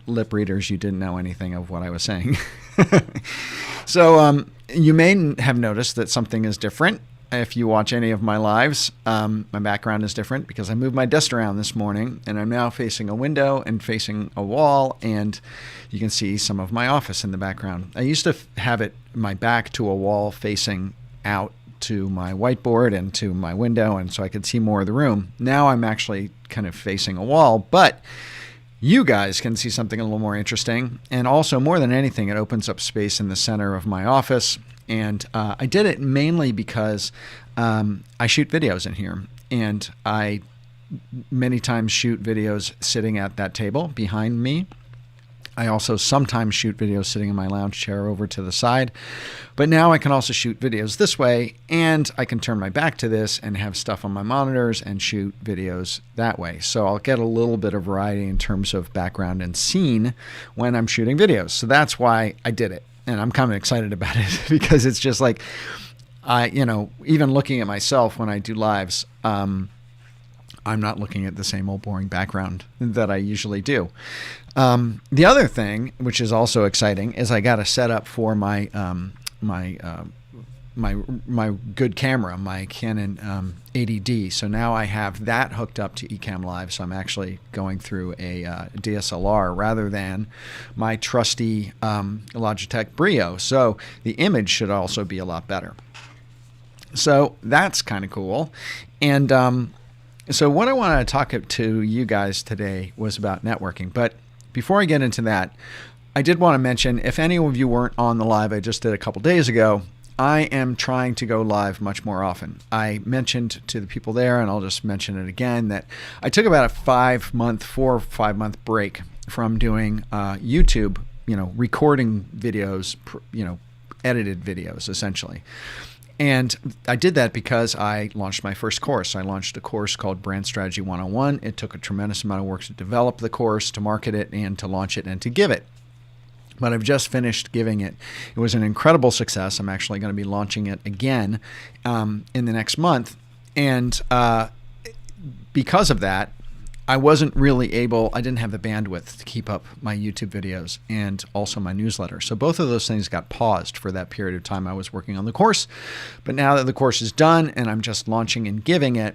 lip readers, you didn't know anything of what I was saying. So you may have noticed that something is different. If you watch any of my lives, my background is different because I moved my desk around this morning, and I'm now facing a window and facing a wall, and you can see some of my office in the background. I used to have it my back to a wall facing out to my whiteboard and to my window, and so I could see more of the room. Now I'm actually kind of facing a wall, but you guys can see something a little more interesting. And also, more than anything, it opens up space in the center of my office. And I did it mainly because I shoot videos in here. And I many times shoot videos sitting at that table behind me. I also sometimes shoot videos sitting in my lounge chair over to the side. But now I can also shoot videos this way, and I can turn my back to this and have stuff on my monitors and shoot videos that way. So I'll get a little bit of variety in terms of background and scene when I'm shooting videos. So that's why I did it. And I'm kind of excited about it because it's just like, even looking at myself when I do lives, I'm not looking at the same old boring background that I usually do. The other thing, which is also exciting, is I got a setup for my my good camera, my Canon 80D. So now I have that hooked up to Ecamm Live. So I'm actually going through a DSLR rather than my trusty Logitech Brio. So the image should also be a lot better. So that's kind of cool. And so what I wanted to talk to you guys today was about networking. But before I get into that, I did want to mention, if any of you weren't on the live I just did a couple days ago, I am trying to go live much more often. I mentioned to the people there, and I'll just mention it again, that I took about a 4 or 5 month break from doing YouTube, recording videos, edited videos essentially. And I did that because I launched my first course. I launched a course called Brand Strategy 101. It took a tremendous amount of work to develop the course, to market it, and to launch it, and to give it. But I've just finished giving it. It was an incredible success. I'm actually going to be launching it again in the next month. And because of that, I wasn't really able, I didn't have the bandwidth to keep up my YouTube videos and also my newsletter. So both of those things got paused for that period of time I was working on the course. But now that the course is done and I'm just launching and giving it,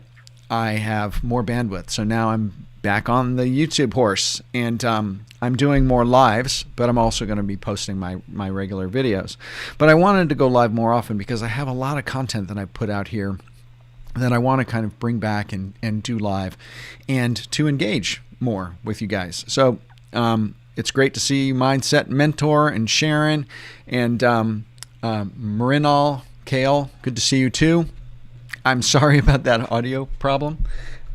I have more bandwidth. So now I'm back on the YouTube horse, and I'm doing more lives, but I'm also going to be posting my regular videos. But I wanted to go live more often because I have a lot of content that I put out here that I want to kind of bring back and do live and to engage more with you guys. So it's great to see Mindset Mentor and Sharon and Marinal, Kale. Good to see you too. I'm sorry about that audio problem.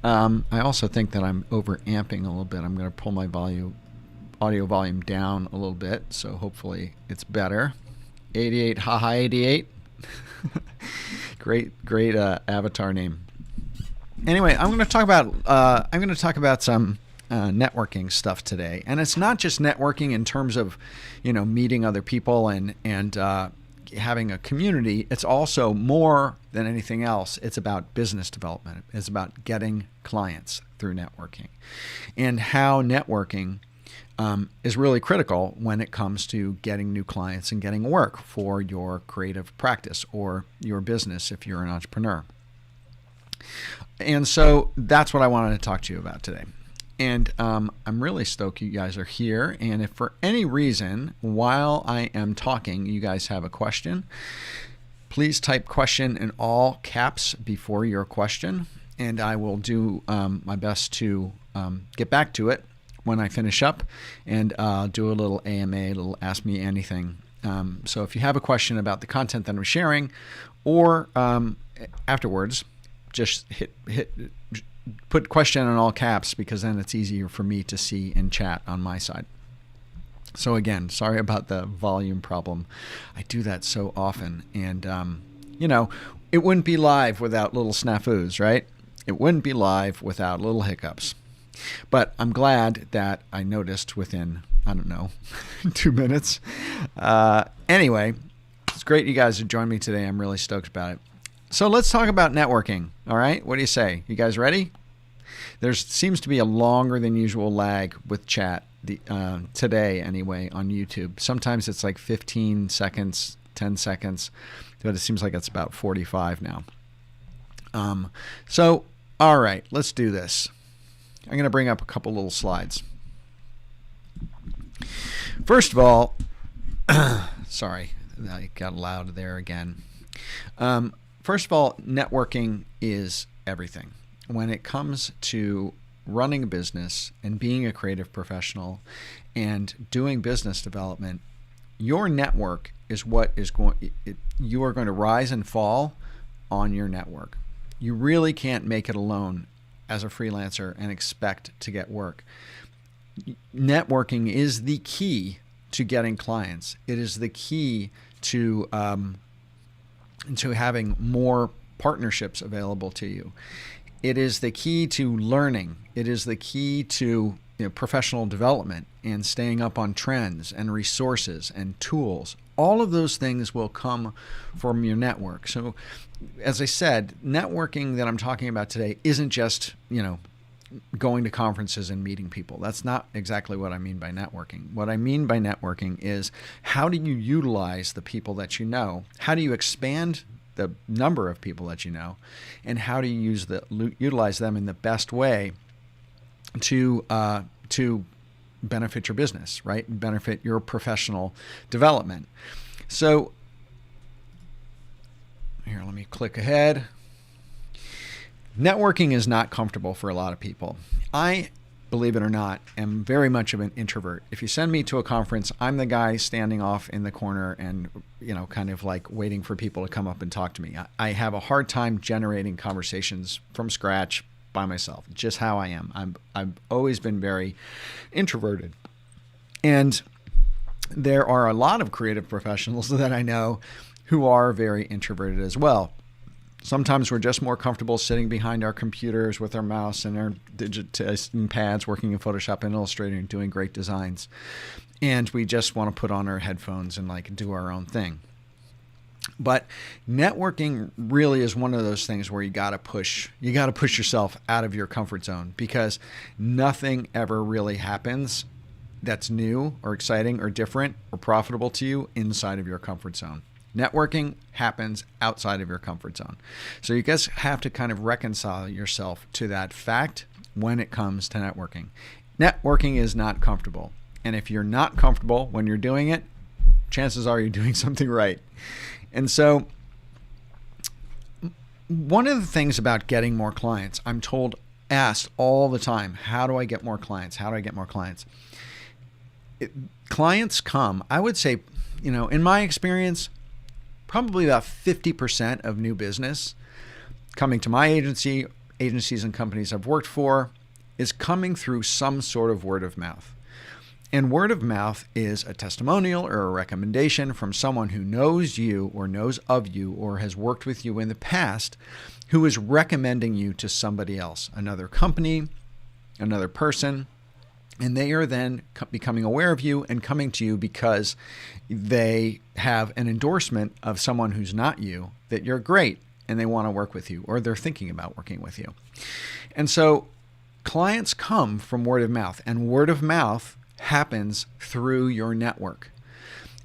I also think that I'm over-amping a little bit. I'm going to pull my audio volume down a little bit, so hopefully it's better. 88, haha 88. Great avatar name. Anyway, I'm going to talk about some networking stuff today, and it's not just networking in terms of meeting other people and having a community. It's also, more than anything else, it's about business development. It's about getting clients through networking, and how networking is really critical when it comes to getting new clients and getting work for your creative practice or your business if you're an entrepreneur. And so that's what I wanted to talk to you about today. And I'm really stoked you guys are here. And if for any reason while I am talking you guys have a question, please type question in all caps before your question, and I will do my best to get back to it when I finish up, and do a little AMA, a little Ask Me Anything. So if you have a question about the content that I'm sharing, or afterwards, just put question in all caps, because then it's easier for me to see in chat on my side. So again, sorry about the volume problem. I do that so often, and it wouldn't be live without little snafus, right? It wouldn't be live without little hiccups. But I'm glad that I noticed within, 2 minutes. Anyway, it's great you guys have joined me today. I'm really stoked about it. So let's talk about networking. All right, what do you say? You guys ready? There seems to be a longer than usual lag with chat today anyway on YouTube. Sometimes it's like 15 seconds, 10 seconds, but it seems like it's about 45 now. So, all right, let's do this. I'm going to bring up a couple little slides. First of all, sorry, I got loud there again. First of all, networking is everything. When it comes to running a business and being a creative professional and doing business development, your network is what is you are going to rise and fall on your network. You really can't make it alone as a freelancer and expect to get work. Networking is the key to getting clients. It is the key to having more partnerships available to you. It is the key to learning. It is the key to professional development and staying up on trends and resources and tools. All of those things will come from your network. So, as I said, networking that I'm talking about today isn't just, going to conferences and meeting people. That's not exactly what I mean by networking. What I mean by networking is, how do you utilize the people that you know? How do you expand the number of people that you know? And how do you utilize them in the best way to benefit your business, right? Benefit your professional development. So here, let me click ahead. Networking is not comfortable for a lot of people. I, believe it or not, am very much of an introvert. If you send me to a conference, I'm the guy standing off in the corner and, kind of like waiting for people to come up and talk to me. I have a hard time generating conversations from scratch by myself. It's just how I am. I've always been very introverted. And there are a lot of creative professionals that I know who are very introverted as well. Sometimes we're just more comfortable sitting behind our computers with our mouse and our digitizing pads, working in Photoshop and Illustrator and doing great designs. And we just want to put on our headphones and do our own thing. But networking really is one of those things where you got to push yourself out of your comfort zone, because nothing ever really happens that's new or exciting or different or profitable to you inside of your comfort zone. Networking happens outside of your comfort zone. So you guys have to kind of reconcile yourself to that fact when it comes to networking. Networking is not comfortable. And if you're not comfortable when you're doing it, chances are you're doing something right. And so one of the things about getting more clients, I'm asked all the time, how do I get more clients? How do I get more clients? Clients come, I would say, in my experience, probably about 50% of new business coming to my agency, agencies and companies I've worked for, is coming through some sort of word of mouth. And word of mouth is a testimonial or a recommendation from someone who knows you or knows of you or has worked with you in the past, who is recommending you to somebody else, another company, another person. And they are then becoming aware of you and coming to you because they have an endorsement of someone who's not you, that you're great and they want to work with you, or they're thinking about working with you. And so clients come from word of mouth, and word of mouth happens through your network.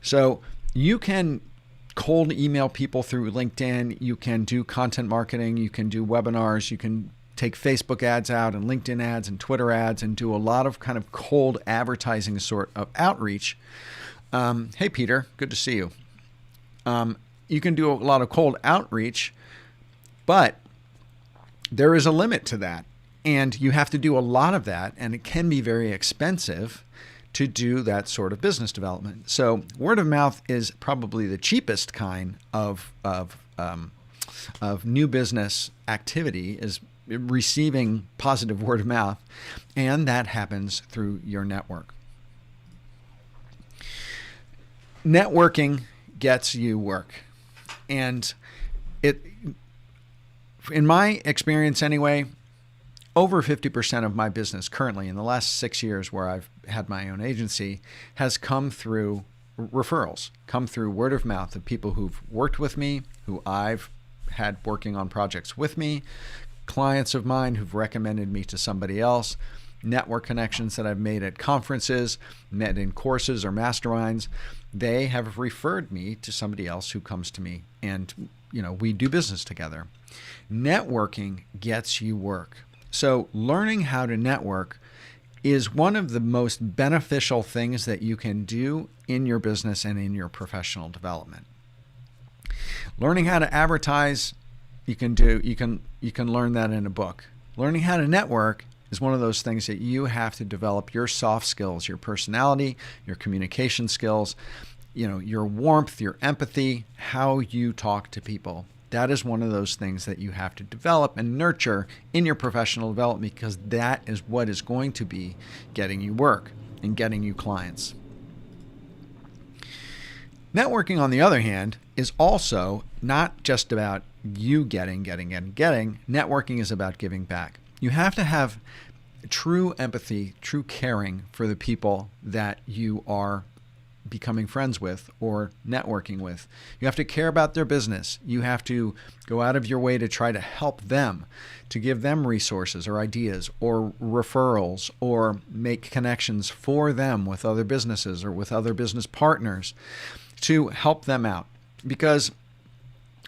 So you can cold email people through LinkedIn, you can do content marketing, you can do webinars, you can take Facebook ads out and LinkedIn ads and Twitter ads and do a lot of kind of cold advertising sort of outreach. Hey, Peter, good to see you. You can do a lot of cold outreach, but there is a limit to that. And you have to do a lot of that, and it can be very expensive to do that sort of business development. So word of mouth is probably the cheapest kind of new business activity, is receiving positive word of mouth, and that happens through your network. Networking gets you work, and it, in my experience anyway, over 50% of my business currently in the last 6 years where I've had my own agency has come through referrals, come through word of mouth of people who've worked with me, who I've had working on projects with me, clients of mine who've recommended me to somebody else. network connections that I've made at conferences, met in courses or masterminds, they have referred me to somebody else who comes to me, and we do business together. Networking gets you work. So learning how to network is one of the most beneficial things that you can do in your business and in your professional development. Learning how to advertise, you can learn that in a book. Learning how to network is one of those things that you have to develop your soft skills, your personality, your communication skills, your warmth, your empathy, how you talk to people. That is one of those things that you have to develop and nurture in your professional development, because that is what is going to be getting you work and getting you clients. Networking, on the other hand, is also not just about you getting. Networking is about giving back. You have to have true empathy, true caring for the people that you are becoming friends with or networking with. You have to care about their business. You have to go out of your way to try to help them, to give them resources or ideas or referrals, or make connections for them with other businesses or with other business partners to help them out. Because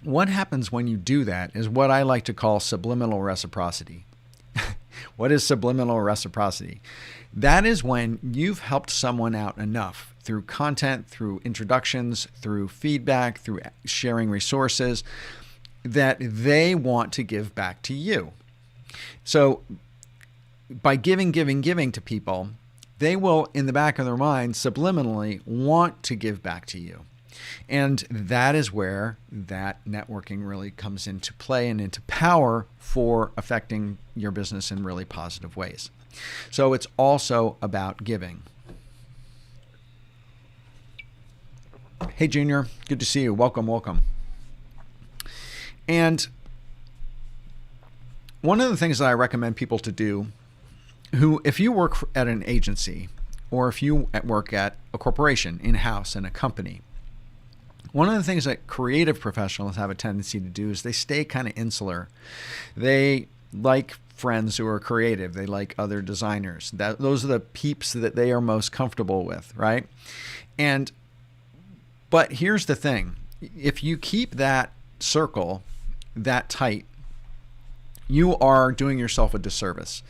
what happens when you do that is what I like to call subliminal reciprocity. What is subliminal reciprocity? That is when you've helped someone out enough through content, through introductions, through feedback, through sharing resources, that they want to give back to you. So by giving to people, they will, in the back of their mind, subliminally want to give back to you. And that is where that networking really comes into play and into power for affecting your business in really positive ways. So it's also about giving. Hey, Junior, good to see you. Welcome. And one of the things that I recommend people to do, if you work at an agency or if you work at a corporation, in-house, in a company, one of the things that creative professionals have a tendency to do is they stay kind of insular. They like friends who are creative. They like other designers. Those are the peeps that they are most comfortable with, right? But here's the thing. If you keep that circle that tight, you are doing yourself a disservice,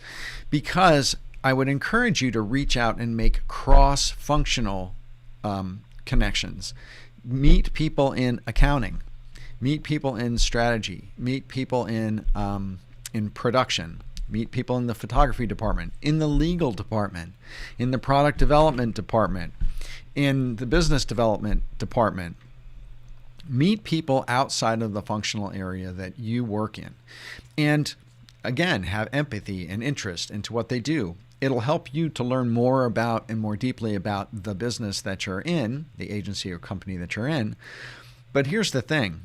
because I would encourage you to reach out and make cross-functional connections. Meet people in accounting, meet people in strategy, meet people in production, meet people in the photography department, in the legal department, in the product development department, in the business development department. Meet people outside of the functional area that you work in. And again, have empathy and interest into what they do. It'll help you to learn more about and more deeply about the business that you're in, the agency or company that you're in. But here's the thing.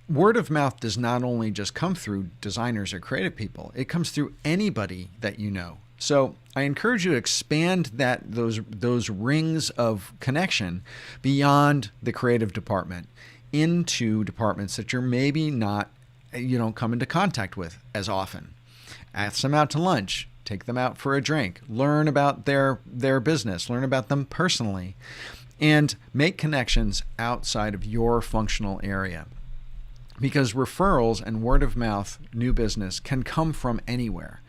Word of mouth does not only just come through designers or creative people, it comes through anybody that you know. So I encourage you to expand those rings of connection beyond the creative department into departments that you're maybe you don't come into contact with as often. Ask them out to lunch. Take them out for a drink, learn about their business, learn about them personally, and make connections outside of your functional area. Because referrals and word of mouth, new business, can come from anywhere.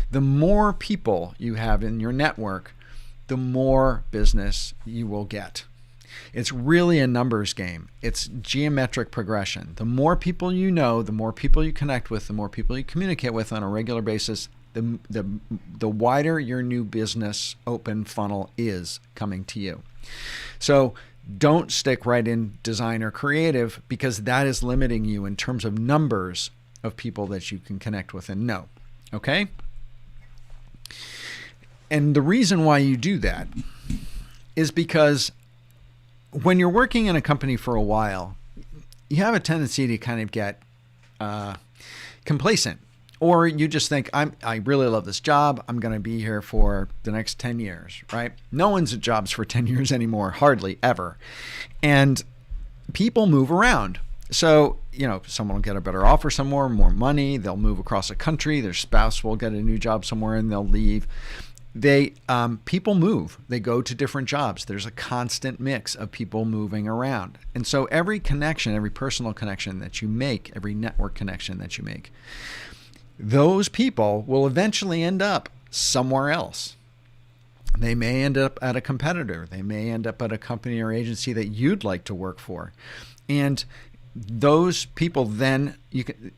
The more people you have in your network, the more business you will get. It's really a numbers game. It's geometric progression. The more people you know, the more people you connect with, the more people you communicate with on a regular basis, the wider your new business open funnel is coming to you. So don't stick right in design or creative, because that is limiting you in terms of numbers of people that you can connect with and know. Okay? And the reason why you do that is because when you're working in a company for a while, you have a tendency to kind of get complacent. Or you just think, I really love this job. I'm going to be here for the next 10 years, right? No one's at jobs for 10 years anymore, hardly ever. And people move around. So, someone will get a better offer somewhere, more money, they'll move across the country, their spouse will get a new job somewhere and they'll leave. People move, they go to different jobs. There's a constant mix of people moving around. And so every connection, every personal connection that you make, every network connection that you make, those people will eventually end up somewhere else. They may end up at a competitor. They may end up at a company or agency that you'd like to work for. And those people then,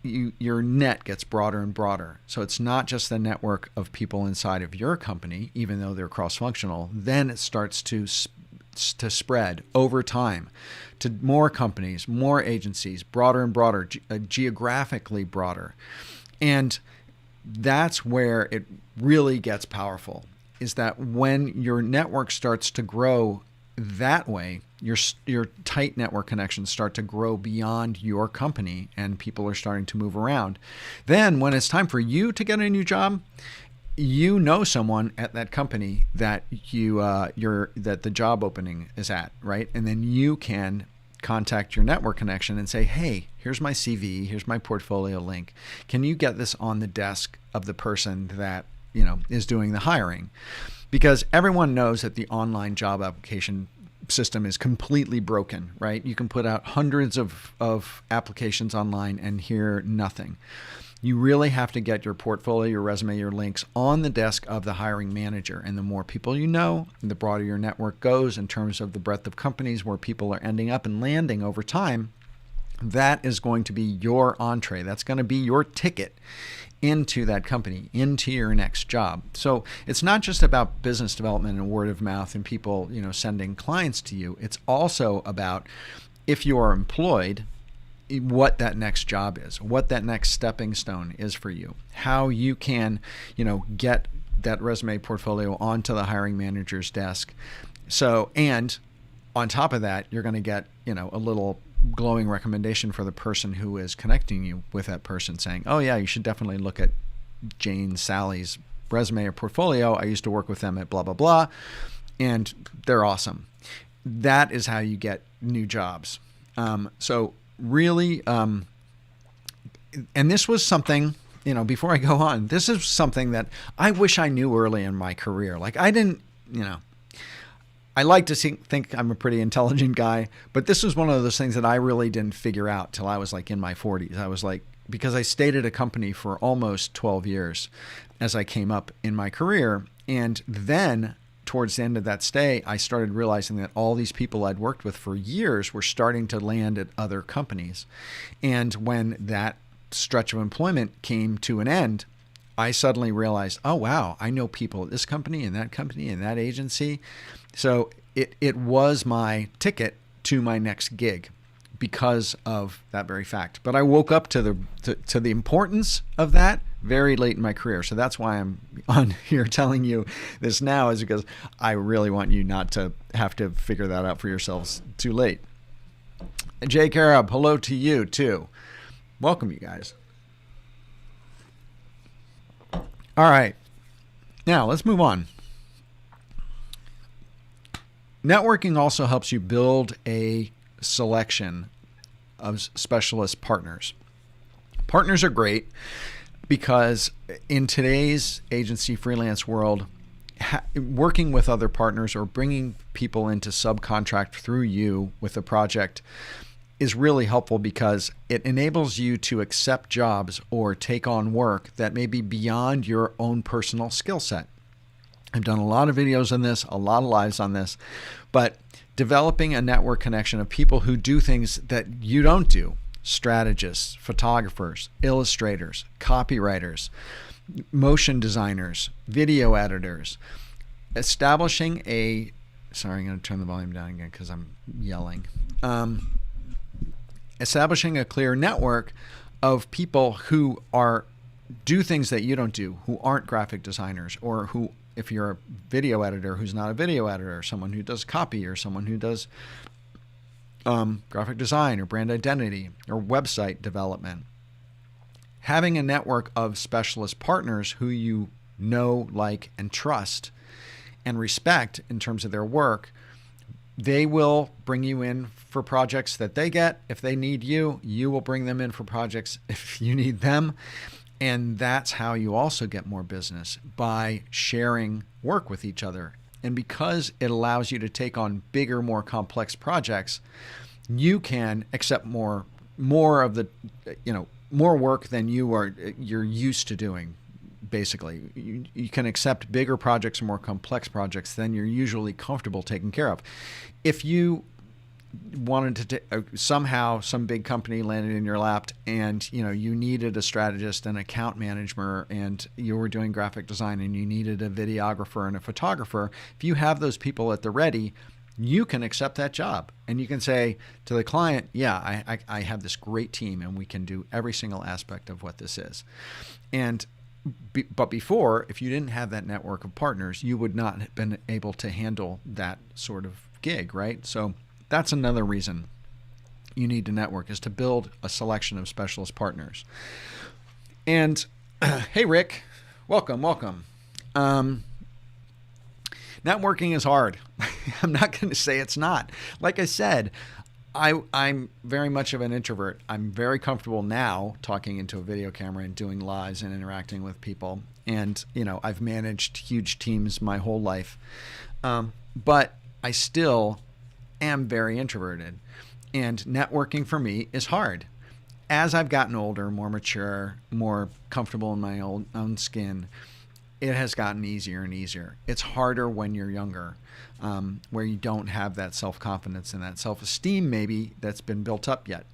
your net gets broader and broader. So it's not just the network of people inside of your company, even though they're cross-functional. Then it starts to spread over time to more companies, more agencies, broader and broader, geographically broader. And that's where it really gets powerful, is that when your network starts to grow that way, your tight network connections start to grow beyond your company and people are starting to move around. Then when it's time for you to get a new job, someone at that company that that the job opening is at, right? And then you can contact your network connection and say, hey, here's my CV, here's my portfolio link. Can you get this on the desk of the person that, is doing the hiring? Because everyone knows that the online job application system is completely broken, right? You can put out hundreds of applications online and hear nothing. You really have to get your portfolio, your resume, your links on the desk of the hiring manager. And the more people you know, the broader your network goes in terms of the breadth of companies where people are ending up and landing over time. That is going to be your entree. That's going to be your ticket into that company, into your next job. So it's not just about business development and word of mouth and people, sending clients to you. It's also about, if you are employed, what that next job is, what that next stepping stone is for you, how you can, get that resume portfolio onto the hiring manager's desk. So, and on top of that, you're going to get, a little glowing recommendation for the person who is connecting you with that person, saying, oh yeah, you should definitely look at Jane, Sally's resume or portfolio. I used to work with them at blah, blah, blah, and they're awesome. That is how you get new jobs. So really, and this was something, before I go on, this is something that I wish I knew early in my career. Like I didn't, I like to think I'm a pretty intelligent guy, but this was one of those things that I really didn't figure out till I was like in my 40s. I was like, because I stayed at a company for almost 12 years as I came up in my career. And then towards the end of that stay, I started realizing that all these people I'd worked with for years were starting to land at other companies. And when that stretch of employment came to an end, I suddenly realized, oh, wow, I know people at this company and that agency. So it was my ticket to my next gig because of that very fact. But I woke up to the importance of that very late in my career. So that's why I'm on here telling you this now, is because I really want you not to have to figure that out for yourselves too late. Jay Carab, hello to you too. Welcome, you guys. All right. Now let's move on. Networking also helps you build a selection of specialist partners. Partners are great because in today's agency freelance world, working with other partners or bringing people into subcontract through you with a project is really helpful because it enables you to accept jobs or take on work that may be beyond your own personal skill set. I've done a lot of videos on this, a lot of lives on this, but developing a network connection of people who do things that you don't do, strategists, photographers, illustrators, copywriters, motion designers, video editors, establishing a, sorry, I'm going to turn the volume down again because I'm yelling. Establishing a clear network of people who do things that you don't do, who aren't graphic designers, or who, if you're a video editor who's not a video editor, someone who does copy, or someone who does graphic design or brand identity or website development. Having a network of specialist partners who you know, like, and trust and respect in terms of their work They will bring you in for projects that they get. If they need you, you will bring them in for projects if you need them. And that's how you also get more business, by sharing work with each other. And because it allows you to take on bigger, more complex projects, you can accept more of the, more work than you're used to doing. Basically, you can accept bigger projects or more complex projects than you're usually comfortable taking care of. If you wanted to somehow some big company landed in your lap and you needed a strategist and account manager, and you were doing graphic design and you needed a videographer and a photographer, if you have those people at the ready, you can accept that job and you can say to the client, yeah, I have this great team and we can do every single aspect of what this is. But before, if you didn't have that network of partners, you would not have been able to handle that sort of gig, right? So that's another reason you need to network, is to build a selection of specialist partners. And hey, Rick, welcome. Networking is hard. I'm not going to say it's not. Like I said, I'm very much of an introvert. I'm very comfortable now talking into a video camera and doing lives and interacting with people. And, I've managed huge teams my whole life. But I still am very introverted. And networking for me is hard. As I've gotten older, more mature, more comfortable in my own skin, it has gotten easier and easier. It's harder when you're younger, where you don't have that self-confidence and that self-esteem maybe that's been built up yet.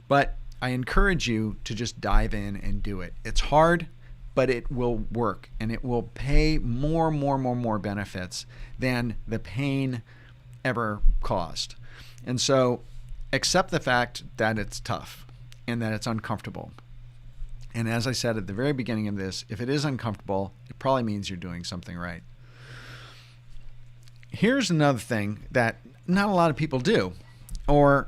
But I encourage you to just dive in and do it. It's hard, but it will work, and it will pay more benefits than the pain ever caused. And so accept the fact that it's tough and that it's uncomfortable. And as I said at the very beginning of this, if it is uncomfortable, it probably means you're doing something right. Here's another thing that not a lot of people do, or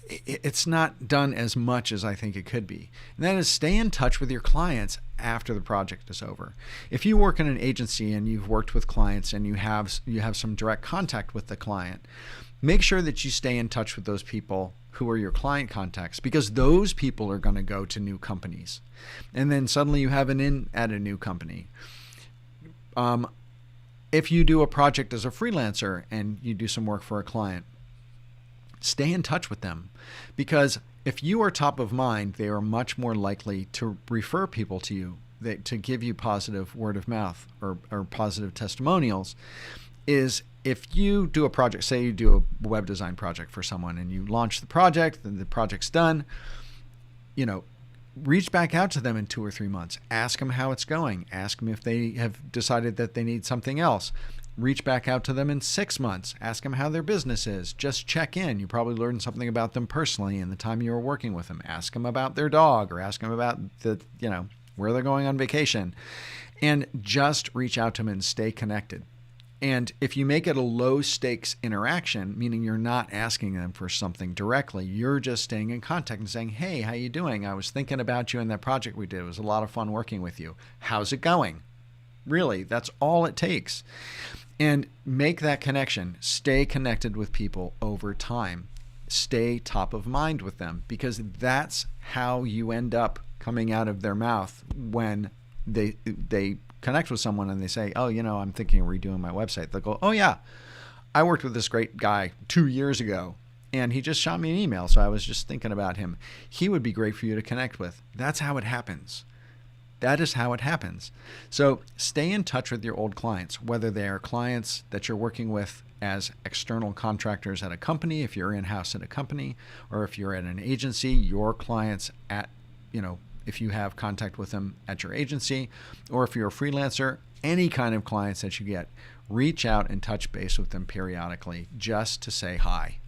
it's not done as much as I think it could be. And that is stay in touch with your clients after the project is over. If you work in an agency and you've worked with clients and you have some direct contact with the client, make sure that you stay in touch with those people who are your client contacts, because those people are going to go to new companies. And then suddenly you have an in at a new company. If you do a project as a freelancer and you do some work for a client, stay in touch with them, because if you are top of mind, they are much more likely to refer people to you, to give you positive word of mouth or positive testimonials. Is if you do a project, say you do a web design project for someone and you launch the project and the project's done, reach back out to them in 2 or 3 months. Ask them how it's going. Ask them if they have decided that they need something else. Reach back out to them in 6 months. Ask them how their business is. Just check in. You probably learned something about them personally in the time you were working with them. Ask them about their dog, or ask them about where they're going on vacation. And just reach out to them and stay connected. And if you make it a low stakes interaction, meaning you're not asking them for something directly, you're just staying in contact and saying, hey, how you doing? I was thinking about you in that project we did. It was a lot of fun working with you. How's it going? Really, that's all it takes. And make that connection. Stay connected with people over time. Stay top of mind with them, because that's how you end up coming out of their mouth when they connect with someone and they say, oh, I'm thinking of redoing my website. They'll go, oh yeah, I worked with this great guy 2 years ago and he just shot me an email. So I was just thinking about him. He would be great for you to connect with. That's how it happens. That is how it happens. So stay in touch with your old clients, whether they are clients that you're working with as external contractors at a company, if you're in-house at a company, or if you're at an agency, your clients at, if you have contact with them at your agency, or if you're a freelancer, any kind of clients that you get, reach out and touch base with them periodically just to say hi.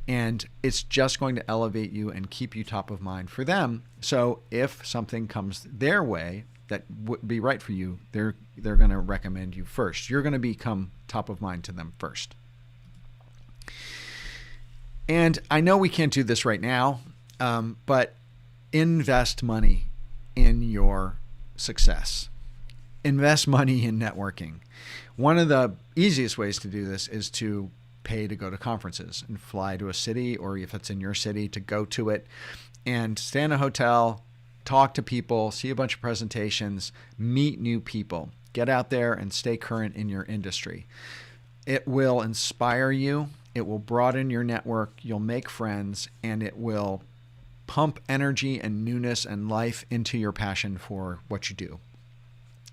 And it's just going to elevate you and keep you top of mind for them. So if something comes their way that would be right for you, they're going to recommend you first. You're going to become top of mind to them first. And I know we can't do this right now, but invest money in your success. Invest money in networking. One of the easiest ways to do this is to pay to go to conferences and fly to a city, or if it's in your city, to go to it and stay in a hotel, talk to people, see a bunch of presentations, meet new people, get out there and stay current in your industry. It will inspire you. It will broaden your network. You'll make friends, and it will pump energy and newness and life into your passion for what you do.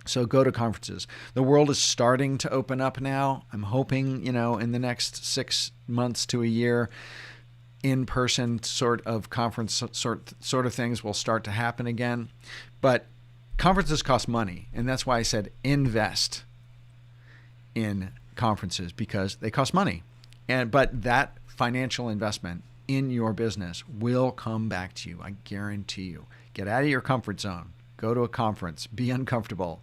So go to conferences. The world is starting to open up now. I'm hoping, in the next 6 months to a year, in-person sort of conference sort of things will start to happen again. But conferences cost money, and that's why I said invest in conferences, because they cost money. But that financial investment in your business will come back to you. I guarantee you. Get out of your comfort zone. Go to a conference. Be uncomfortable,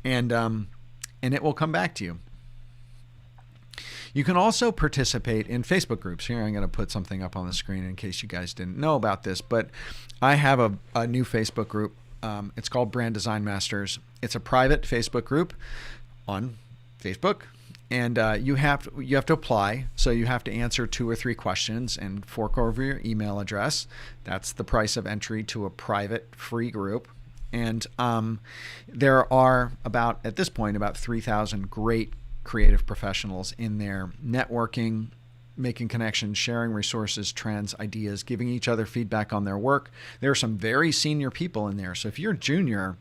and it will come back to you. You can also participate in Facebook groups. Here, I'm going to put something up on the screen in case you guys didn't know about this, but I have a new Facebook group. It's called Brand Design Masters. It's a private Facebook group on Facebook. And you have to apply, so you have to answer 2 or 3 questions and fork over your email address. That's the price of entry to a private free group. And there are at this point, about 3,000 great creative professionals in there, networking, making connections, sharing resources, trends, ideas, giving each other feedback on their work. There are some very senior people in there. So if you're junior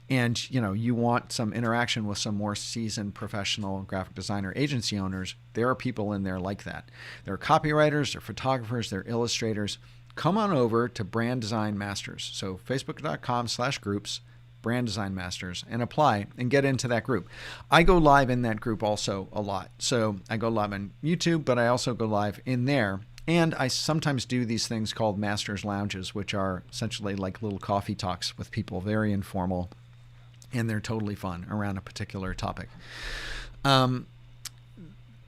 and you want some interaction with some more seasoned professional graphic designer agency owners, there are people in there like that. There are copywriters, there are photographers, there are illustrators. Come on over to Brand Design Masters. So facebook.com/groups, Brand Design Masters, and apply and get into that group. I go live in that group also a lot. So I go live on YouTube, but I also go live in there. And I sometimes do these things called Masters Lounges, which are essentially like little coffee talks with people, very informal, and they're totally fun around a particular topic.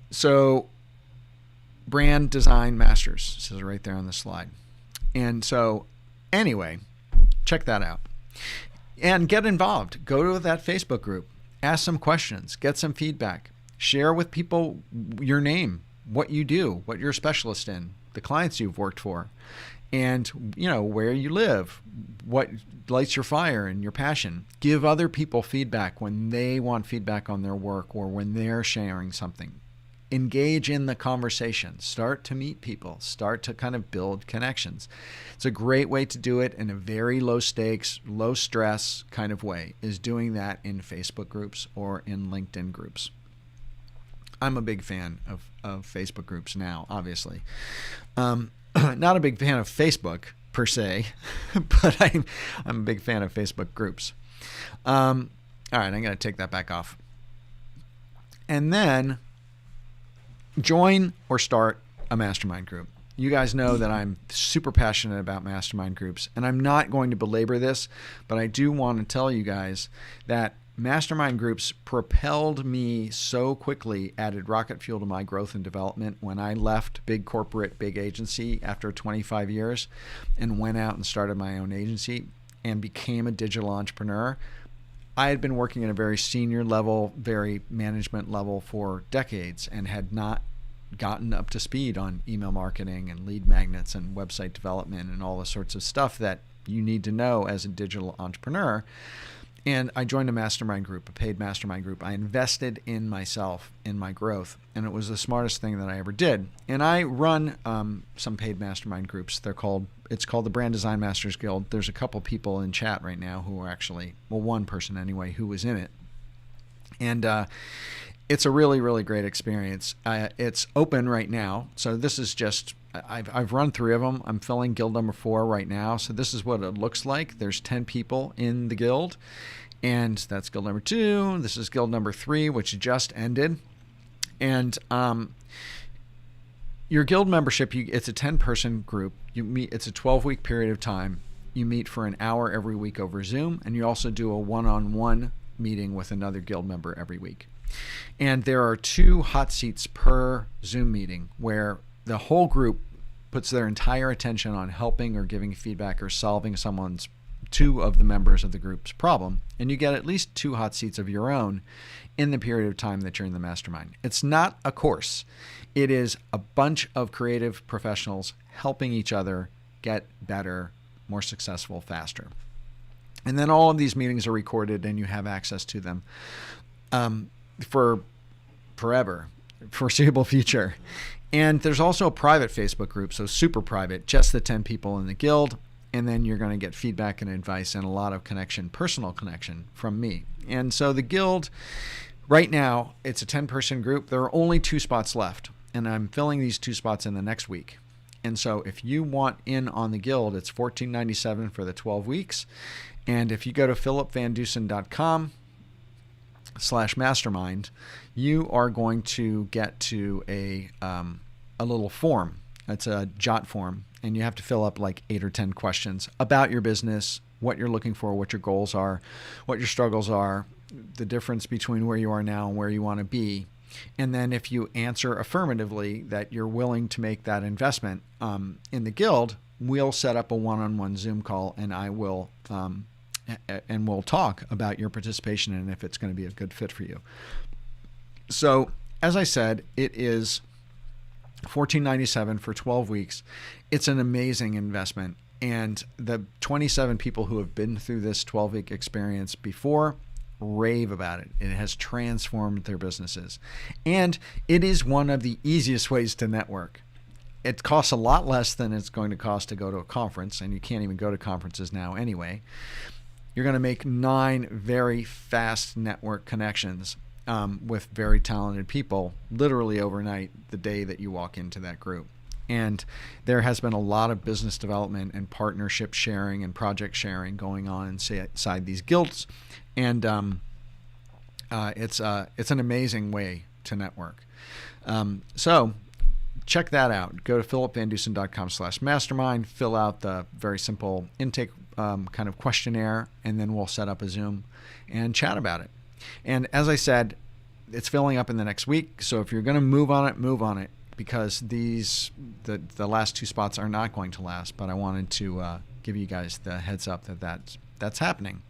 So Brand Design Masters, it says right there on the slide. And so anyway, check that out. And get involved. Go to that Facebook group. Ask some questions. Get some feedback. Share with people your name, what you do, what you're a specialist in, the clients you've worked for, and where you live, what lights your fire and your passion. Give other people feedback when they want feedback on their work or when they're sharing something. Engage in the conversation. Start to meet people. Start to kind of build connections. It's a great way to do it in a very low stakes, low stress kind of way, is doing that in Facebook groups or in LinkedIn groups. I'm a big fan of Facebook groups now, obviously. Not a big fan of Facebook per se, but I'm a big fan of Facebook groups. All right, I'm going to take that back off. And then join or start a mastermind group. You guys know that I'm super passionate about mastermind groups, and I'm not going to belabor this, but I do want to tell you guys that mastermind groups propelled me so quickly, added rocket fuel to my growth and development when I left big corporate, big agency after 25 years and went out and started my own agency and became a digital entrepreneur. I had been working at a very senior level, very management level for decades and had not gotten up to speed on email marketing and lead magnets and website development and all the sorts of stuff that you need to know as a digital entrepreneur. And I joined a mastermind group, a paid mastermind group. I invested in myself, in my growth, and it was the smartest thing that I ever did. And I run some paid mastermind groups. It's called the Brand Design Masters Guild. There's a couple people in chat right now who are actually, one person anyway, who was in it. And it's a really, really great experience. It's open right now. So this is just, I've run 3 of them. I'm filling guild number 4 right now. So this is what it looks like. There's 10 people in the guild. And that's guild number 2. This is guild number 3, which just ended. And your guild membership, it's a 10-person group. You meet. It's a 12-week period of time. You meet for an hour every week over Zoom, and you also do a one-on-one meeting with another guild member every week. And there are 2 hot seats per Zoom meeting where the whole group puts their entire attention on helping or giving feedback or solving someone's two of the members of the group's problem, and you get at least 2 hot seats of your own in the period of time that you're in the mastermind. It's not a course. It is a bunch of creative professionals helping each other get better, more successful, faster. And then all of these meetings are recorded and you have access to them for forever, foreseeable future. And there's also a private Facebook group, so super private, just the 10 people in the guild. And then you're going to get feedback and advice and a lot of connection, personal connection from me. And so the guild, right now, it's a 10-person group. There are only 2 spots left, and I'm filling these 2 spots in the next week. And so if you want in on the guild, it's $14.97 for the 12 weeks. And if you go to philipvandusen.com/mastermind, you are going to get to a little form. It's a jot form, and you have to fill up like 8 or 10 questions about your business, what you're looking for, what your goals are, what your struggles are, the difference between where you are now and where you want to be. And then if you answer affirmatively that you're willing to make that investment in the guild, we'll set up a one-on-one Zoom call, and I will and we'll talk about your participation and if it's going to be a good fit for you. So as I said, it is $14.97 for 12 weeks. It's an amazing investment. And the 27 people who have been through this 12-week experience before rave about it. It has transformed their businesses. And it is one of the easiest ways to network. It costs a lot less than it's going to cost to go to a conference, and you can't even go to conferences now anyway. You're going to make 9 very fast network connections with very talented people literally overnight the day that you walk into that group. And there has been a lot of business development and partnership sharing and project sharing going on inside these guilds. And it's an amazing way to network. So check that out. Go to philipvandusen.com/mastermind, fill out the very simple intake kind of questionnaire, and then we'll set up a Zoom and chat about it. And as I said, it's filling up in the next week. So if you're going to move on it, because the last 2 spots are not going to last. But I wanted to give you guys the heads up that's happening.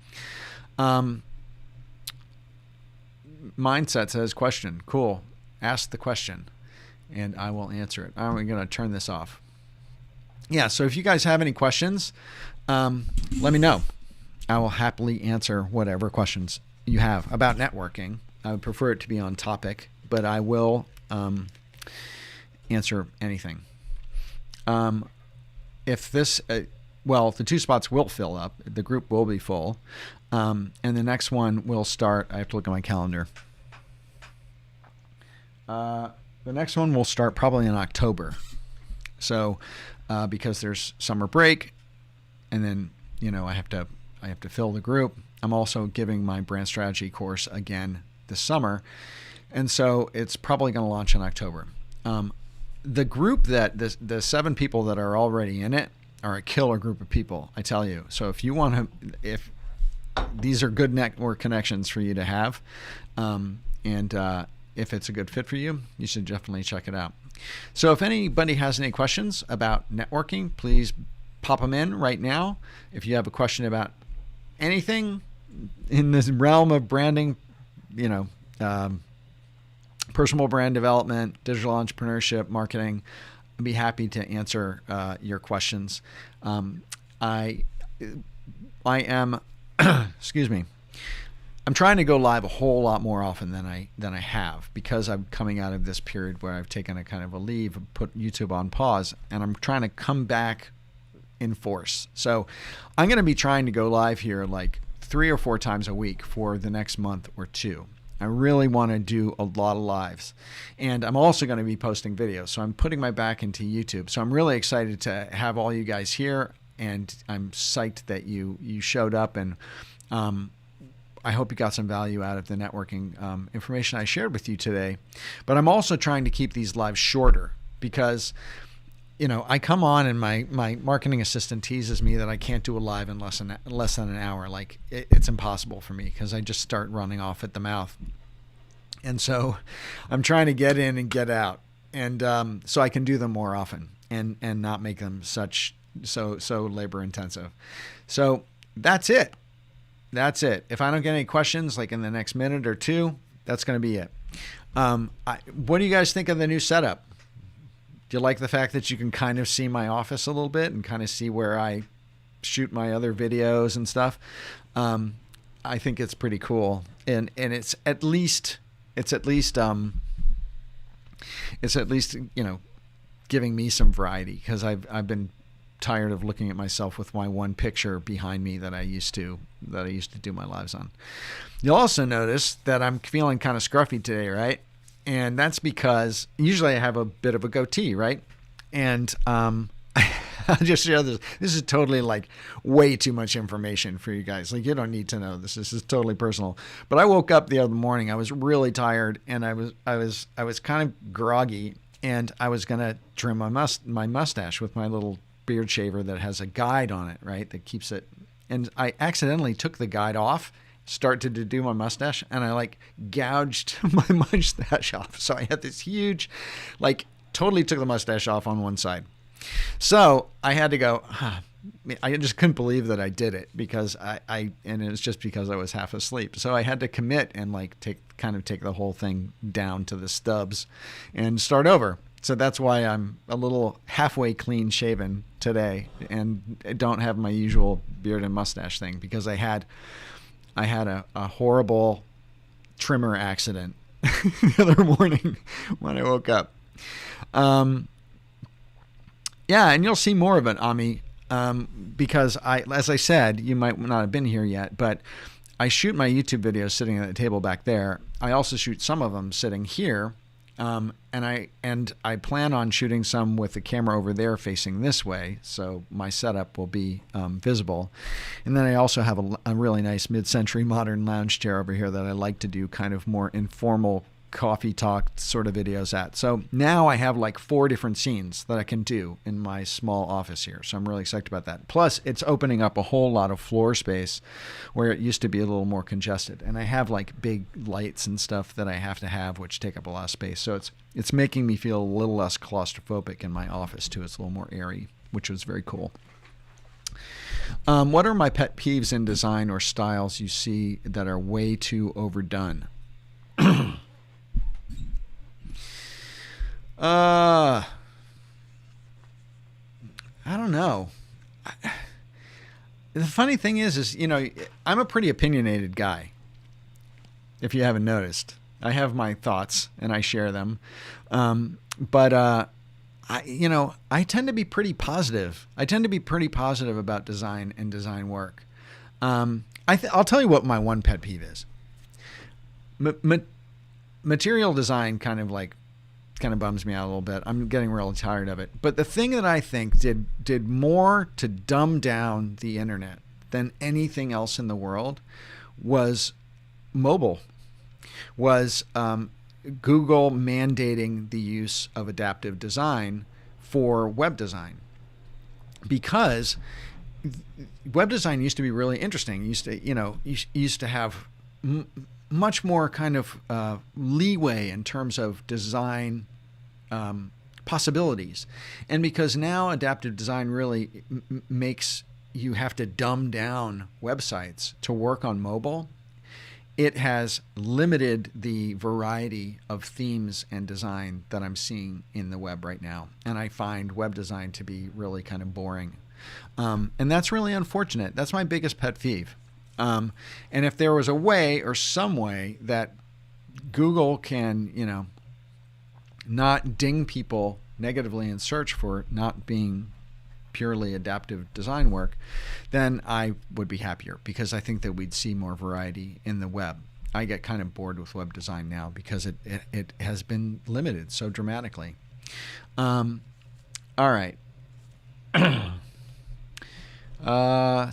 Mindset says question. Cool. Ask the question, and I will answer it. I'm going to turn this off. Yeah. So if you guys have any questions, let me know. I will happily answer whatever questions you have about networking. I would prefer it to be on topic, but I will answer anything. If this, the 2 spots will fill up, the group will be full, and the next one will start. I have to look at my calendar. The next one will start probably in October. So, because there's summer break, and then I have to fill the group. I'm also giving my brand strategy course again this summer, and so it's probably going to launch in October. The group that the 7 people that are already in it are a killer group of people, I tell you. So if you want to, if these are good network connections for you to have, and if it's a good fit for you, you should definitely check it out. So if anybody has any questions about networking, please pop them in right now. If you have a question about anything in this realm of branding, personal brand development, digital entrepreneurship, marketing, I'd be happy to answer your questions. I am, excuse me, I'm trying to go live a whole lot more often than I have, because I'm coming out of this period where I've taken a kind of a leave, put YouTube on pause, and I'm trying to come back in force. So I'm going to be trying to go live here like 3 or 4 times a week for the next month or 2. I really want to do a lot of lives, and I'm also going to be posting videos. So I'm putting my back into YouTube. So I'm really excited to have all you guys here, and I'm psyched that you showed up, and I hope you got some value out of the networking information I shared with you today. But I'm also trying to keep these lives shorter, because I come on and my marketing assistant teases me that I can't do a live in less than an hour. Like it's impossible for me, because I just start running off at the mouth. And so I'm trying to get in and get out, and so I can do them more often and not make them so labor intensive. So that's it. That's it. If I don't get any questions, like in the next minute or two, that's going to be it. What do you guys think of the new setup? Do you like the fact that you can kind of see my office a little bit and kind of see where I shoot my other videos and stuff? I think it's pretty cool, and it's at least giving me some variety, because I've been tired of looking at myself with my one picture behind me that I used to do my lives on. You'll also notice that I'm feeling kind of scruffy today, right? And that's because usually I have a bit of a goatee, right? And I'll just share this. This is totally like way too much information for you guys. Like, you don't need to know this. This is totally personal. But I woke up the other morning. I was really tired, and I was kind of groggy, and I was gonna trim my mustache with my little beard shaver that has a guide on it, right? That keeps it. And I accidentally took the guide off, started to do my mustache, and I like gouged my mustache off. So I had this huge, like, totally took the mustache off on one side. So I had to go, I just couldn't believe that I did it, because and it was just because I was half asleep. So I had to commit and like take the whole thing down to the stubs and start over. So that's why I'm a little halfway clean shaven today and don't have my usual beard and mustache thing, because I had a horrible trimmer accident the other morning when I woke up. Yeah, and you'll see more of it, Ami, because as I said, you might not have been here yet, but I shoot my YouTube videos sitting at the table back there. I also shoot some of them sitting here. And I plan on shooting some with the camera over there facing this way, so my setup will be visible. And then I also have a really nice mid-century modern lounge chair over here that I like to do kind of more informal coffee talk sort of videos at. So now I have like 4 different scenes that I can do in my small office here. So I'm really excited about that. Plus, it's opening up a whole lot of floor space where it used to be a little more congested. And I have like big lights and stuff that I have to have, which take up a lot of space. So it's making me feel a little less claustrophobic in my office too. It's a little more airy, which was very cool. What are my pet peeves in design or styles you see that are way too overdone? I don't know. The funny thing is, I'm a pretty opinionated guy. If you haven't noticed, I have my thoughts and I share them. But I tend to be pretty positive. I tend to be pretty positive about design and design work. I'll tell you what my one pet peeve is. Material design kind of bums me out a little bit. I'm getting really tired of it. But the thing that I think did more to dumb down the internet than anything else in the world was mobile. Was Google mandating the use of adaptive design for web design. Because web design used to be really interesting. You used to have much more kind of leeway in terms of design possibilities. And because now adaptive design really makes you have to dumb down websites to work on mobile, it has limited the variety of themes and design that I'm seeing in the web right now. And I find web design to be really kind of boring. And that's really unfortunate. That's my biggest pet peeve. And if there was a way or some way that Google can, not ding people negatively in search for not being purely adaptive design work, then I would be happier, because I think that we'd see more variety in the web. I get kind of bored with web design now because it has been limited so dramatically. All right.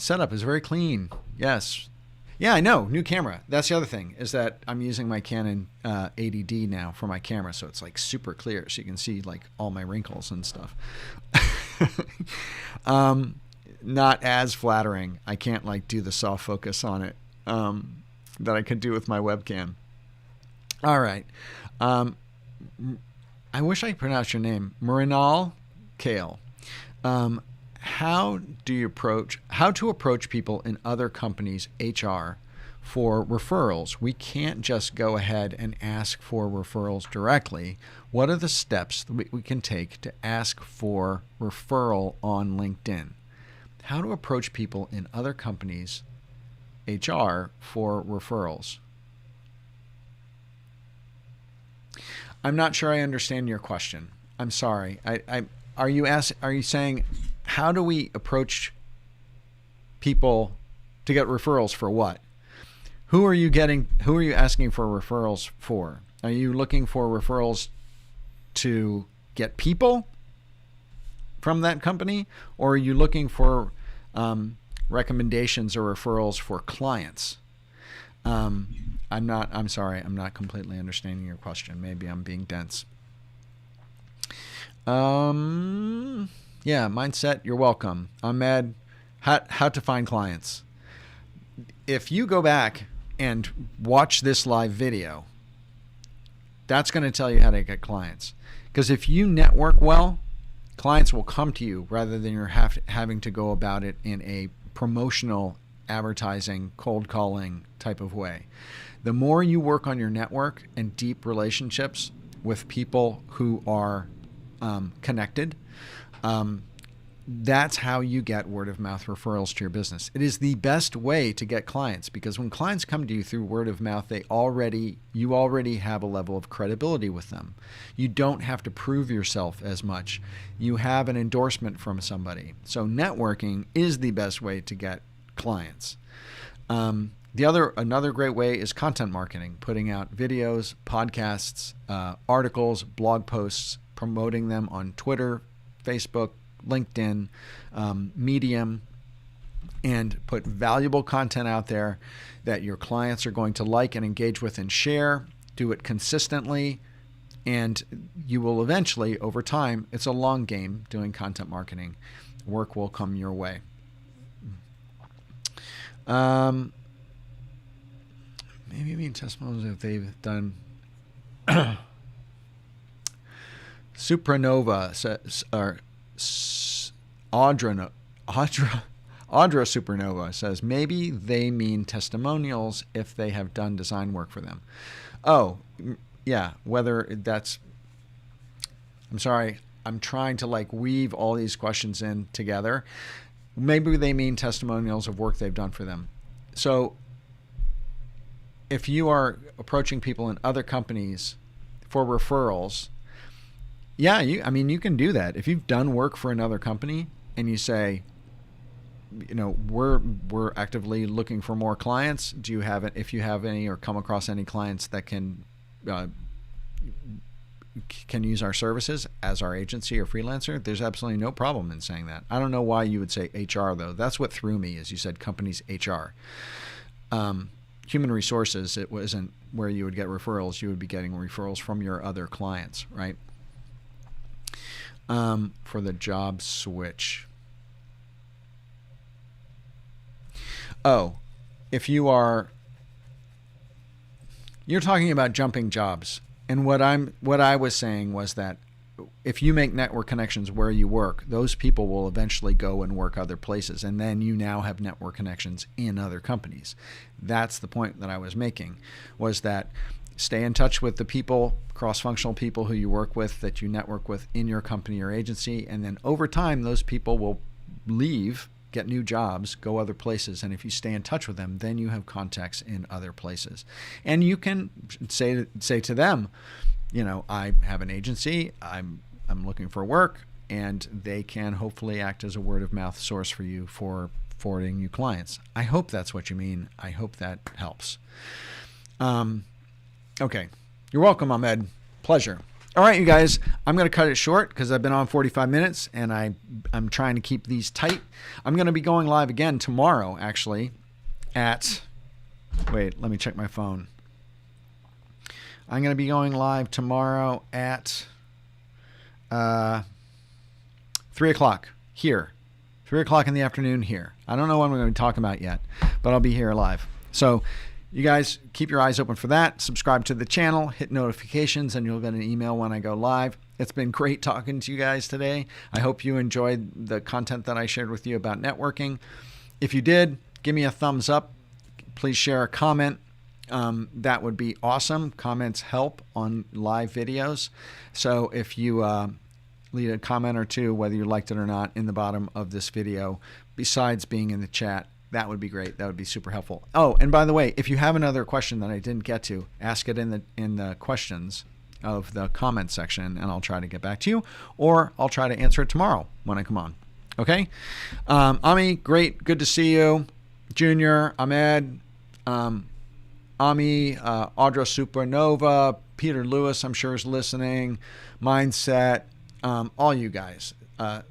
Setup is very clean. Yes. Yeah, I know. New camera. That's the other thing, is that I'm using my Canon 80D now for my camera, so it's like super clear, so you can see like all my wrinkles and stuff. Not as flattering. I can't like do the soft focus on it that I could do with my webcam. All right. I wish I pronounced your name. Marinal Kale. how to approach people in other companies' HR for referrals. We can't just go ahead and ask for referrals directly. What are the steps that we can take to ask for referral on LinkedIn? How to approach people in other companies' HR for referrals. I'm not sure I understand your question. I'm sorry. Are you saying, how do we approach people to get referrals for what? Who are you asking for referrals for? Are you looking for referrals to get people from that company, or are you looking for recommendations or referrals for clients? I'm sorry, I'm not completely understanding your question. Maybe I'm being dense. Yeah, mindset, you're welcome. Ahmed, how to find clients. If you go back and watch this live video, that's going to tell you how to get clients. Because if you network well, clients will come to you rather than you're having to go about it in a promotional, advertising, cold calling type of way. The more you work on your network and deep relationships with people who are connected, that's how you get word of mouth referrals to your business. It is the best way to get clients, because when clients come to you through word of mouth, you already have a level of credibility with them. You don't have to prove yourself as much. You have an endorsement from somebody. So networking is the best way to get clients. Another great way is content marketing, putting out videos, podcasts, articles, blog posts, promoting them on Twitter, Facebook, LinkedIn, Medium, and put valuable content out there that your clients are going to like and engage with and share. Do it consistently, and you will eventually, over time, it's a long game doing content marketing. Work will come your way. Maybe testimonials if they've done. Supernova says, or Audra Supernova says, maybe they mean testimonials if they have done design work for them. Oh, yeah. Whether that's, I'm sorry, I'm trying to weave all these questions in together. Maybe they mean testimonials of work they've done for them. So if you are approaching people in other companies for referrals, yeah, you can do that. If you've done work for another company and you say, we're actively looking for more clients. Do you have it? If you have any or come across any clients that can use our services as our agency or freelancer, there's absolutely no problem in saying that. I don't know why you would say HR though. That's what threw me, is you said companies HR. Human resources, it wasn't where you would get referrals. You would be getting referrals from your other clients, right? For the job switch. Oh, if you're talking about jumping jobs. And what I was saying was that if you make network connections where you work, those people will eventually go and work other places. And then you now have network connections in other companies. That's the point that I was making, was that stay in touch with the people, cross-functional people who you work with, that you network with in your company or agency. And then over time, those people will leave, get new jobs, go other places. And if you stay in touch with them, then you have contacts in other places. And you can say to them, I have an agency, I'm looking for work, and they can hopefully act as a word of mouth source for you for forwarding you clients. I hope that's what you mean. I hope that helps. Okay. You're welcome, Ahmed. Pleasure. All right, you guys, I'm going to cut it short because I've been on 45 minutes and I'm trying to keep these tight. I'm going to be going live again tomorrow, actually, wait, let me check my phone. I'm going to be going live tomorrow at 3 o'clock here. 3 o'clock in the afternoon here. I don't know what I'm going to be talking about yet, but I'll be here live. So You guys keep your eyes open for that. Subscribe to the channel, hit notifications, and you'll get an email when I go live. It's been great talking to you guys today. I hope you enjoyed the content that I shared with you about networking. If you did, give me a thumbs up. Please share a comment. That would be awesome. Comments help on live videos. So if you leave a comment or two, whether you liked it or not, in the bottom of this video, besides being in the chat, that would be great. That would be super helpful. Oh, and by the way, if you have another question that I didn't get to, ask it in the questions of the comment section, and I'll try to get back to you, or I'll try to answer it tomorrow when I come on. Okay? Ami, great. Good to see you. Junior, Ahmed, Ami, Audra Supernova, Peter Lewis, I'm sure is listening, Mindset, all you guys. Yeah,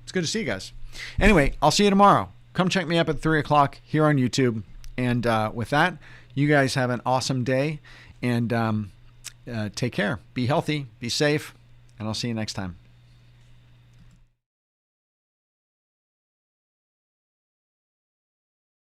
it's good to see you guys. Anyway, I'll see you tomorrow. Come check me up at 3 o'clock here on YouTube. And with that, you guys have an awesome day. And take care. Be healthy. Be safe. And I'll see you next time.